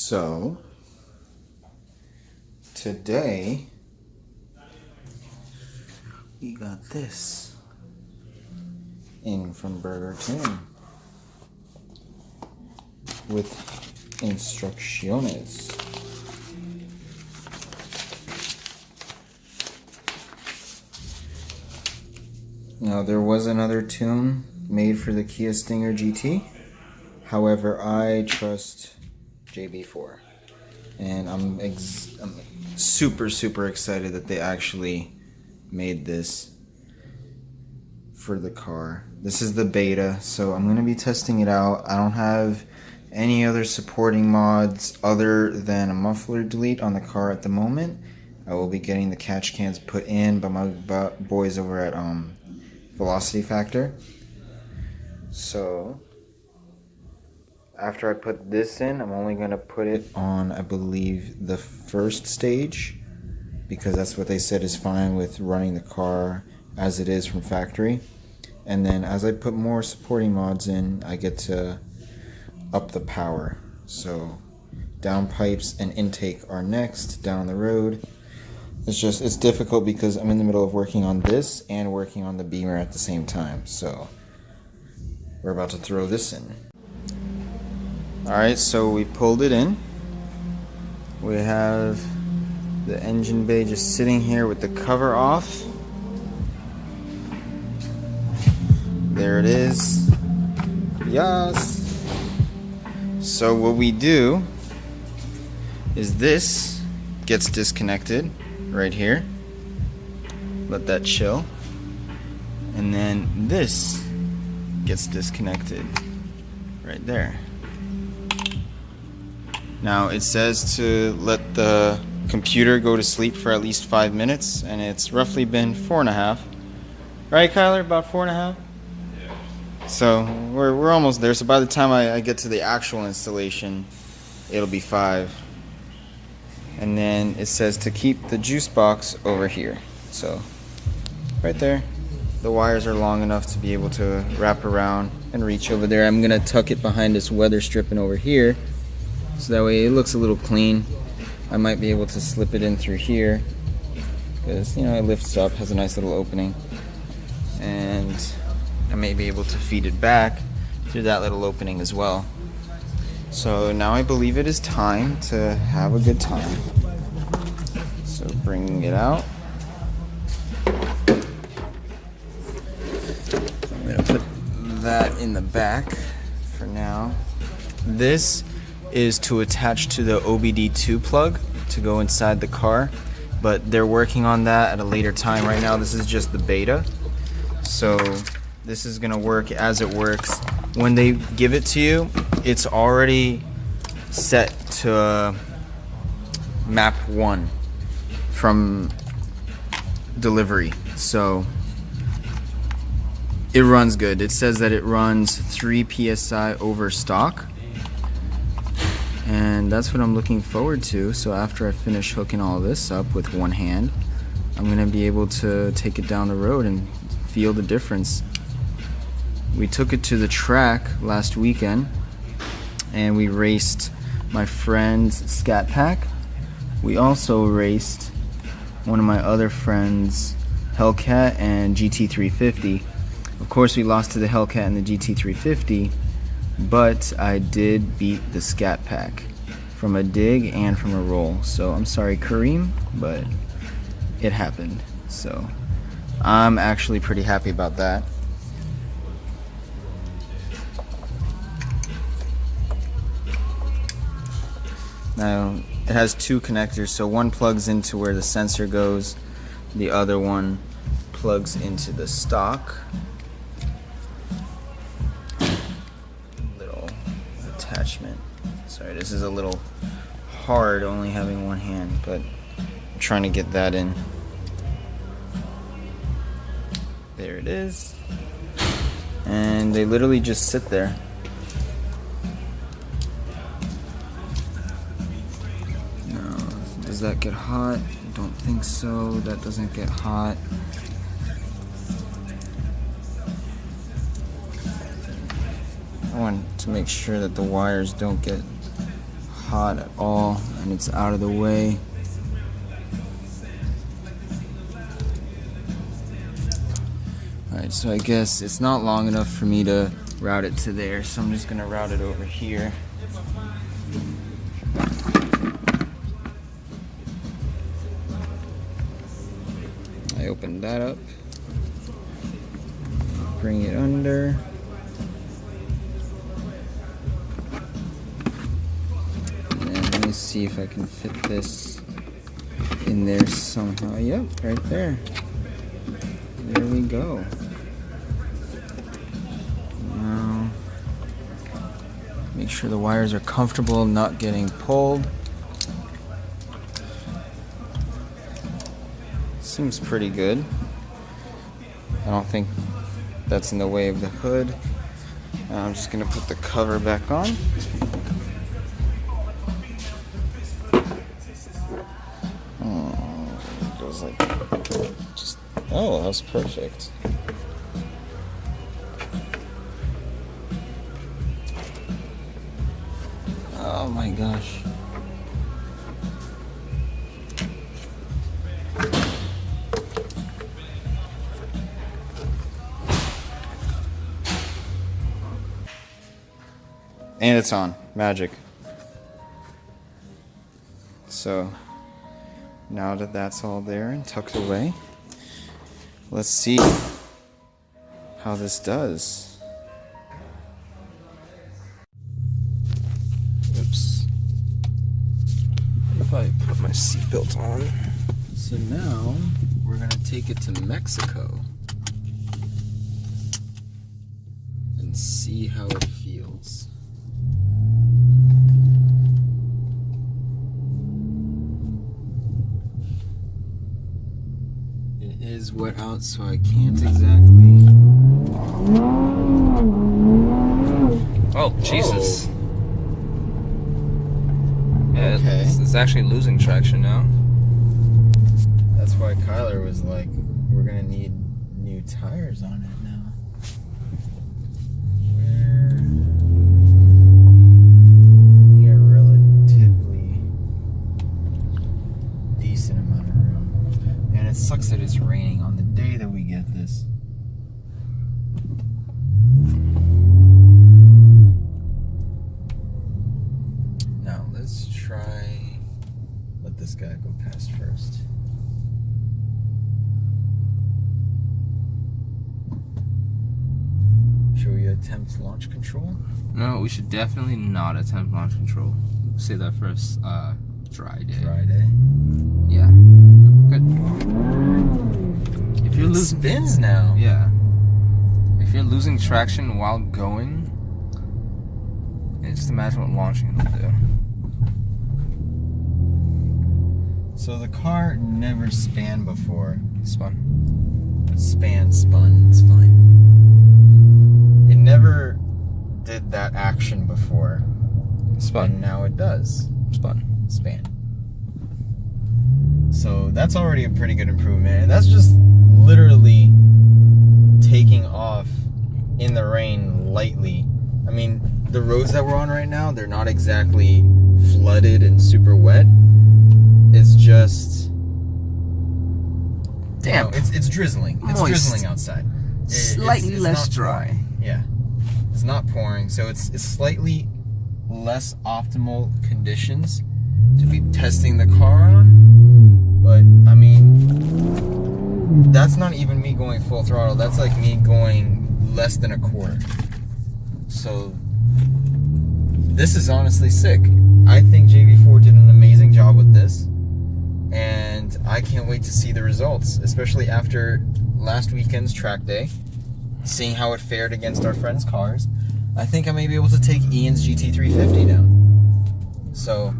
So today we got this in from Burger Tune with instrucciones. Now there was another tune made for the Kia Stinger GT. However, I trust JB4, and I'm super excited that they actually made this for the car. This is the beta, so I'm going to be testing it out. I don't have any other supporting mods other than a muffler delete on the car at the moment. I will be getting the catch cans put in by my boys over at Velocity Factor. So after I put this in, I'm only going to put it on, I believe, the first stage, because that's what they said is fine with running the car as it is from factory. And then as I put more supporting mods in, I get to up the power. So downpipes and intake are next down the road. It's difficult because I'm in the middle of working on this and working on the Beamer at the same time. So we're about to throw this in. Alright, so we pulled it in. We have the engine bay just sitting here with the cover off. There it is. Yes. So what we do is this gets disconnected right here. Let that chill. And then this gets disconnected right there. Now it says to let the computer go to sleep for at least 5 minutes, and it's roughly been 4.5. Right, Kyler? About 4.5? Yeah. So we're almost there. So by the time I get to the actual installation, it'll be 5. And then it says to keep the juice box over here. So right there. The wires are long enough to be able to wrap around and reach over there. I'm gonna tuck it behind this weather stripping over here, so that way it looks a little clean. I might be able to slip it in through here, because it lifts up, has a nice little opening, and I may be able to feed it back through that little opening as well. So now I believe it is time to have a good time. So bringing it out, I'm gonna put that in the back for now. This is to attach to the OBD2 plug to go inside the car, but they're working on that at a later time. Right now this is just the beta, so this is gonna work as it works. When they give it to you, it's already set to map 1 from delivery, so it runs good. It says that it runs 3 psi over stock, and that's what I'm looking forward to. So after I finish hooking all this up with one hand, I'm gonna be able to take it down the road and feel the difference. We took it to the track last weekend and we raced my friend's Scat Pack. We also raced one of my other friends' Hellcat and GT350. Of course we lost to the Hellcat and the GT350, but I did beat the Scat Pack from a dig and from a roll. So I'm sorry, Kareem, but it happened. So I'm actually pretty happy about that. Now it has 2 connectors, so one plugs into where the sensor goes, the other one plugs into the stock. Little attachment. Sorry, this is a little hard only having one hand, but I'm trying to get that in. There it is. And they literally just sit there. Does that get hot? I don't think so. That doesn't get hot. I want to make sure that the wires don't get hot at all, and it's out of the way. Alright, so I guess it's not long enough for me to route it to there, so I'm just gonna route it over here. I open that up, bring it under. And then let me see if I can fit this in there somehow. Yep, right there. There we go. Now, make sure the wires are comfortable, not getting pulled. Seems pretty good. I don't think that's in the way of the hood. I'm just gonna put the cover back on. It goes like just, oh, that's perfect. Oh my gosh. And it's on. Magic. So now that that's all there and tucked away, let's see how this does. Oops. If I put my seatbelt on. So now we're gonna take it to Mexico and see how it feels. It is wet out, so I can't exactly. Oh, Jesus. Whoa. Yeah, Okay. it's actually losing traction now. That's why Kyler was like, we're gonna need new tires on it now. Where? Yeah, relatively decent amount of room. And it sucks that it's raining on the day that we get this. Now let's try, let this guy go past first. Should we attempt launch control? No, we should definitely not attempt launch control. Say that first dry day. Dry day. Yeah. Good. If you're It losing, spins now. yeah. If you're losing traction while going, just imagine what launching will do. So the car never span before. Spun. Spun, it's fine. It never did that action before. And Spun. now it does. Spun. Span. So that's already a pretty good improvement. And that's just literally taking off in the rain lightly. I mean, the roads that we're on right now, they're not exactly flooded and super wet. It's just damp. You know, it's drizzling. It's moist. drizzling outside. Slightly it's less not dry. pouring. Yeah, it's not pouring, so it's slightly less optimal conditions to be testing the car on. But I mean, that's not even me going full throttle. That's like me going less than a quarter. So this is honestly sick. I think JB4 did an amazing job with this, and I can't wait to see the results, especially after last weekend's track day, seeing how it fared against our friends' cars. I think I may be able to take Ian's GT350 down. So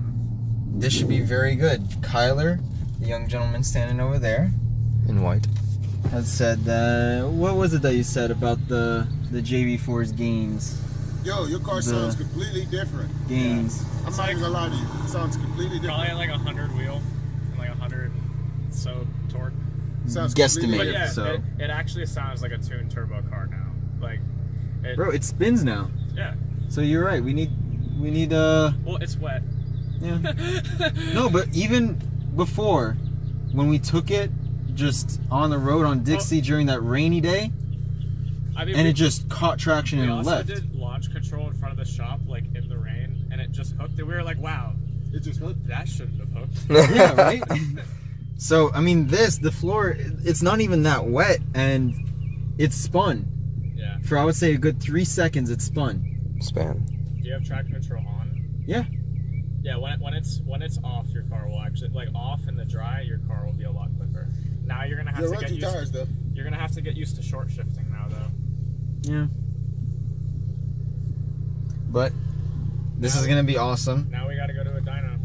this should be very good. Kyler, the young gentleman standing over there, In white. has said that, what was it that you said about the JB4's gains? Yo, your car sounds completely different. Gains. I'm not even gonna lie to you. It sounds completely different. Probably at like 100 wheel and like 100 so torque. Sounds Guesstimate. But yeah, So. it actually sounds like a tuned turbo car now. Like, Bro, it spins now. yeah. So you're right. We need Well, it's wet. Yeah. No, but even before, when we took it just on the road on Dixie during that rainy day, I mean, and it just caught traction we and also left. did launch control in front of the shop, like in the rain, and it just hooked. And we were like, wow, It just hooked. that shouldn't have hooked. Yeah, right? So, I mean, the floor, it's not even that wet, and it spun. Yeah. For, I would say, a good 3 seconds, it spun. Span. Do you have traction control on? Yeah. Yeah, when it's off, your car will actually, like, off in the dry, your car will be a lot quicker. Now you're gonna have You'll to run get two used. tires though. You're gonna have to get used to short shifting now, though. Yeah. But this is gonna be awesome. Now we gotta go to a dyno.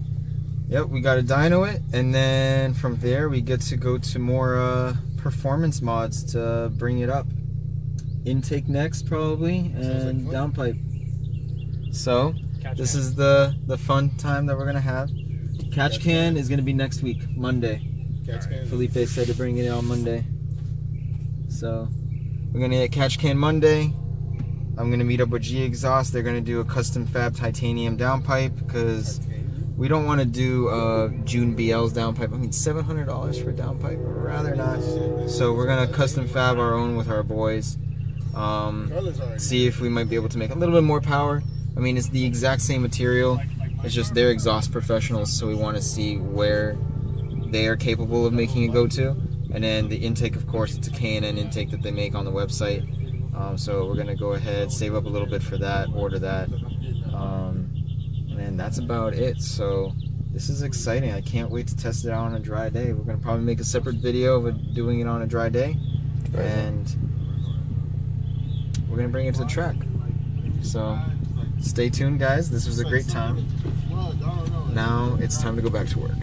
Yep, we got to dyno it, and then from there we get to go to more performance mods to bring it up. Intake next probably, and like fun. downpipe. So Catch this can. is the fun time that we're gonna have. Catch can is gonna be next week, Monday. Catch can. Felipe said to bring it on Monday. So we're gonna get catch can Monday. I'm gonna meet up with G Exhaust. They're gonna do a custom fab titanium downpipe because we don't want to do June BL's downpipe. I mean, $700 for a downpipe, rather not. So we're gonna custom fab our own with our boys. Colors already. See if we might be able to make a little bit more power. I mean, it's the exact same material. It's just they're exhaust professionals, so we want to see where they are capable of making it go to. And then the intake, of course, it's a K&N intake that they make on the website. So we're gonna go ahead, save up a little bit for that, order that. And that's about it. So this is exciting. I can't wait to test it out on a dry day. We're gonna probably make a separate video of it doing it on a dry day, and we're gonna bring it to the track. So stay tuned, guys. This was a great time. Now it's time to go back to work.